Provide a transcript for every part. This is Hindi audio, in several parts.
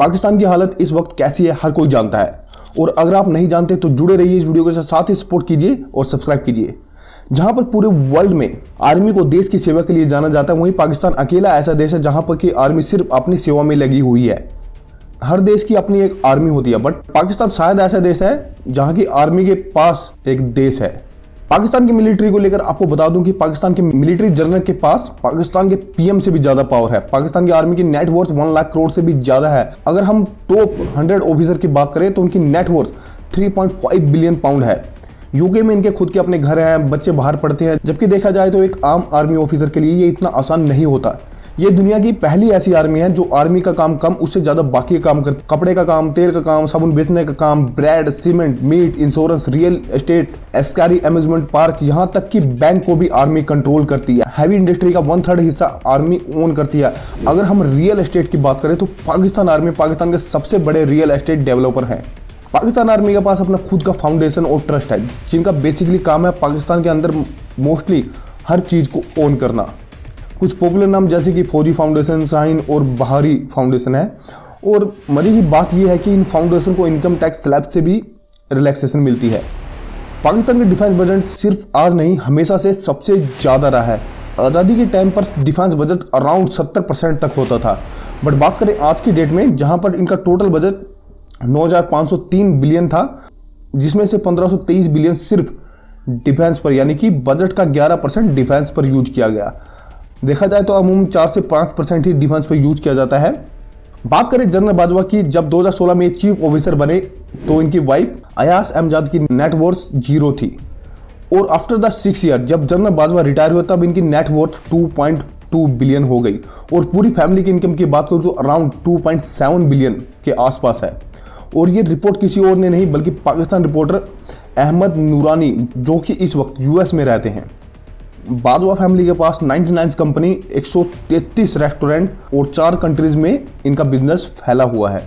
पाकिस्तान की हालत इस वक्त कैसी है हर कोई जानता है, और अगर आप नहीं जानते तो जुड़े रहिए इस वीडियो के साथ ही सपोर्ट कीजिए और सब्सक्राइब कीजिए। जहां पर पूरे वर्ल्ड में आर्मी को देश की सेवा के लिए जाना जाता है, वहीं पाकिस्तान अकेला ऐसा देश है जहां पर की आर्मी सिर्फ अपनी सेवा में लगी हुई है। हर देश की अपनी एक आर्मी होती है, बट पाकिस्तान शायद ऐसा देश है जहां की आर्मी के पास एक देश है। पाकिस्तान की मिलिट्री को लेकर आपको बता दूं कि पाकिस्तान के मिलिट्री जनरल के पास पाकिस्तान के पीएम से भी ज्यादा पावर है। पाकिस्तान की आर्मी की नेटवर्थ 1 लाख करोड़ से भी ज्यादा है। अगर हम टॉप 100 ऑफिसर की बात करें तो उनकी नेटवर्थ 3.5 बिलियन पाउंड है। यूके में इनके खुद के अपने घर हैं, बच्चे बाहर पढ़ते हैं, जबकि देखा जाए तो एक आम आर्मी ऑफिसर के लिए ये इतना आसान नहीं होता। ये दुनिया की पहली ऐसी आर्मी है जो आर्मी का काम कम उससे ज्यादा बाकी काम करती। कपड़े का काम, तेल का काम, साबुन बेचने का काम, bread, cement, meat, insurance, real estate, Askari amusement park, यहाँ तक कि बैंक को भी आर्मी कंट्रोल करती है। हैवी इंडस्ट्री का 1/3 हिस्सा आर्मी ओन करती है। अगर हम रियल एस्टेट की बात करें तो पाकिस्तान आर्मी पाकिस्तान के सबसे बड़े रियल एस्टेट डेवलपर है। पाकिस्तान आर्मी के पास अपना खुद का फाउंडेशन और ट्रस्ट है, जिनका बेसिकली काम है पाकिस्तान के अंदर मोस्टली हर चीज को ओन करना। कुछ पॉपुलर नाम जैसे कि फौजी फाउंडेशन, शाहीन और बहारी फाउंडेशन है। और मजे की बात यह है कि इन फाउंडेशन को इनकम टैक्स स्लैब से भी रिलैक्सेशन मिलती है। पाकिस्तान का डिफेंस बजट सिर्फ आज नहीं, हमेशा से सबसे ज़्यादा रहा है। आज़ादी के टाइम पर डिफेंस बजट अराउंड 70% तक होता था, बट बात करें आज की डेट में जहां पर इनका टोटल बजट 9,503 बिलियन था, जिसमें से 1,523 बिलियन सिर्फ डिफेंस पर, यानी कि बजट का 11% डिफेंस पर यूज किया गया। देखा जाए तो अमूमन 4 से 5% ही डिफेंस पर यूज किया जाता है। बात करें जनरल बाजवा की, जब 2016 में चीफ ऑफिसर बने तो इनकी वाइफ अयास अहमजाद की नेटवर्थ 0 थी, और आफ्टर द 6 ईयर जब जनरल बाजवा रिटायर हुआ तब इनकी नेटवर्थ 2.2 बिलियन हो गई। और पूरी फैमिली की इनकम की बात करूँ तो अराउंड 2.7 बिलियन के आसपास है। और ये रिपोर्ट किसी और ने नहीं बल्कि पाकिस्तान रिपोर्टर अहमद नूरानी, जो कि इस वक्त यूएस में रहते हैं। बाजवा फैमिली के पास 99 कंपनी, 133 रेस्टोरेंट और 4 कंट्रीज में इनका बिजनेस फैला हुआ है।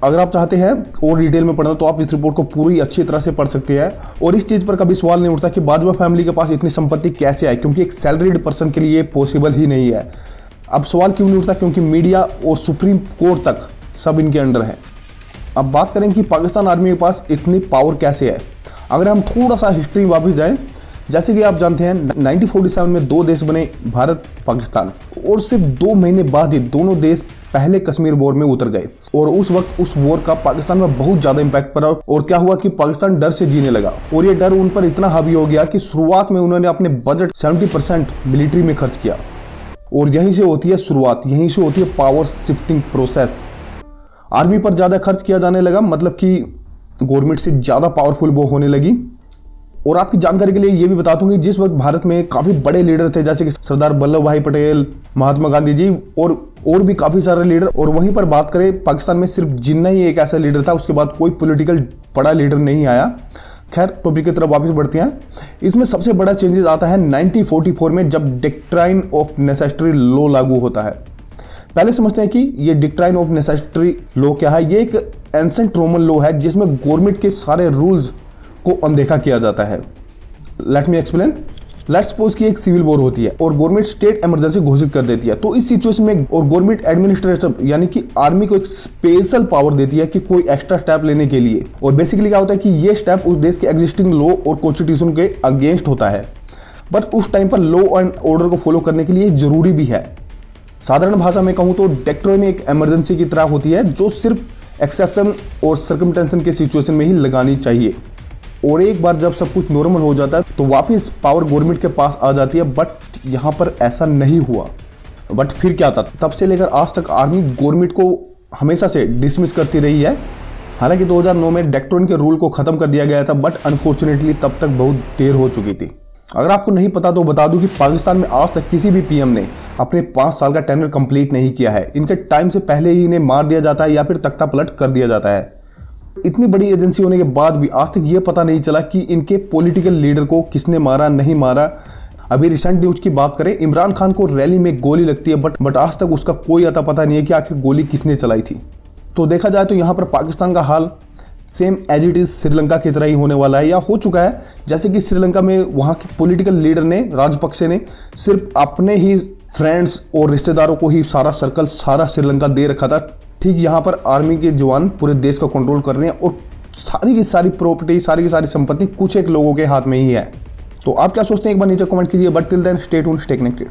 अगर आप चाहते हैं और डिटेल में पढ़ना तो आप इस रिपोर्ट को पूरी अच्छी तरह से पढ़ सकते हैं। और इस चीज़ पर कभी सवाल नहीं उठता कि बाजवा फैमिली के पास इतनी संपत्ति कैसे आई, क्योंकि एक सैलरीड पर्सन के लिए ये पॉसिबल ही नहीं है। अब सवाल क्यों नहीं उठता, क्योंकि मीडिया और सुप्रीम कोर्ट तक सब इनके अंडर है। अब बात करें कि पाकिस्तान आर्मी के पास इतनी पावर कैसे है। अगर हम थोड़ा सा हिस्ट्री वापस जाएं, जैसे कि आप जानते हैं 1947 में 2 देश बने, भारत पाकिस्तान, और सिर्फ 2 महीने बाद ही दोनों देश पहले कश्मीर वॉर में उतर गए। और उस वक्त उस वॉर का पाकिस्तान में बहुत ज्यादा इंपैक्ट पड़ा। और क्या हुआ कि पाकिस्तान डर से जीने लगा, और ये डर उन पर इतना हावी हो गया कि शुरुआत में उन्होंने अपने बजट 70% मिलिट्री में खर्च किया। और यहीं से होती है शुरुआत, यहीं से होती है पावर शिफ्टिंग प्रोसेस। आर्मी पर ज्यादा खर्च किया जाने लगा, मतलब कि गवर्नमेंट से ज्यादा पावरफुल वो होने लगी। और आपकी जानकारी के लिए ये भी बता दूं कि जिस वक्त भारत में काफी बड़े लीडर थे, जैसे कि सरदार वल्लभ भाई पटेल, महात्मा गांधी जी और भी काफी सारे लीडर। और वहीं पर बात करें पाकिस्तान में सिर्फ जिन्ना ही एक ऐसा लीडर था, उसके बाद कोई पॉलिटिकल बड़ा लीडर नहीं आया। खैर टॉपिक की तरफ वापस बढ़ते हैं। इसमें सबसे बड़ा चेंजेस आता है 1944 में, जब डिक्ट्राइन ऑफ नेसेसरी लॉ लागू होता है। पहले समझते हैं कि ये डिक्ट्राइन ऑफ नेसेसरी लॉ क्या है। ये एक एंसेंट रोमन लॉ है जिसमें गवर्नमेंट के सारे रूल्स को अनदेखा किया जाता है। Let me explain. Let's suppose कि एक सिविल वॉर होती है और गवर्नमेंट स्टेट इमरजेंसी घोषित कर देती है। तो इस सिचुएशन में और गवर्नमेंट एडमिनिस्ट्रेटर यानी कि आर्मी को एक स्पेशल पावर देती है कि कोई एक्स्ट्रा स्टेप लेने के लिए। और बेसिकली क्या होता है कि ये स्टेप उस देश के एग्जिस्टिंग लॉ और कॉन्स्टिट्यूशन के अगेंस्ट होता है, बट उस टाइम पर लॉ एंड ऑर्डर को फॉलो करने के लिए जरूरी भी है। साधारण भाषा में कहूं तो डिक्ट्राइन एक इमरजेंसी की तरह होती है जो सिर्फ एक्सेप्शन और सर्कमस्टेंस के सिचुएशन में ही लगानी चाहिए। और एक बार जब सब कुछ नॉर्मल हो जाता है तो वापस पावर गवर्नमेंट के पास आ जाती है, बट यहाँ पर ऐसा नहीं हुआ। बट फिर क्या था, तब से लेकर आज तक आर्मी गवर्नमेंट को हमेशा से डिसमिस करती रही है। हालांकि 2009 में डिक्ट्राइन के रूल को खत्म कर दिया गया था, बट अनफॉर्चुनेटली तब तक बहुत देर हो चुकी थी। अगर आपको नहीं पता तो बता दूं कि पाकिस्तान में आज तक किसी भी पीएम ने अपने 5 साल का टेन्योर कंप्लीट नहीं किया है। इनके टाइम से पहले ही इन्हें मार दिया जाता है या फिर तख्ता पलट कर दिया जाता है। इतनी बड़ी एजेंसी होने के बाद भी आज तक ये पता नहीं चला कि इनके पॉलिटिकल लीडर को किसने मारा, नहीं मारा। अभी रिसेंट न्यूज की बात करें, इमरान खान को रैली में गोली लगती है, बट आज तक उसका कोई अता पता नहीं है कि आखिर गोली किसने चलाई थी। तो देखा जाए तो यहाँ पर पाकिस्तान का हाल same as it is Sri Lanka की तरह ही होने वाला है या हो चुका है। जैसे कि श्रीलंका में वहाँ के पॉलिटिकल लीडर ने, राजपक्षे ने सिर्फ अपने ही फ्रेंड्स और रिश्तेदारों को ही सारा सर्कल, सारा श्रीलंका दे रखा था ठीक यहाँ पर आर्मी के जवान पूरे देश को कंट्रोल कर रहे हैं और सारी की सारी प्रॉपर्टी, सारी की सारी संपत्ति कुछ एक लोगों के हाथ में ही है। तो आप क्या सोचते हैं एक बार नीचे कमेंट कीजिए। But till then stay tuned, stay connected.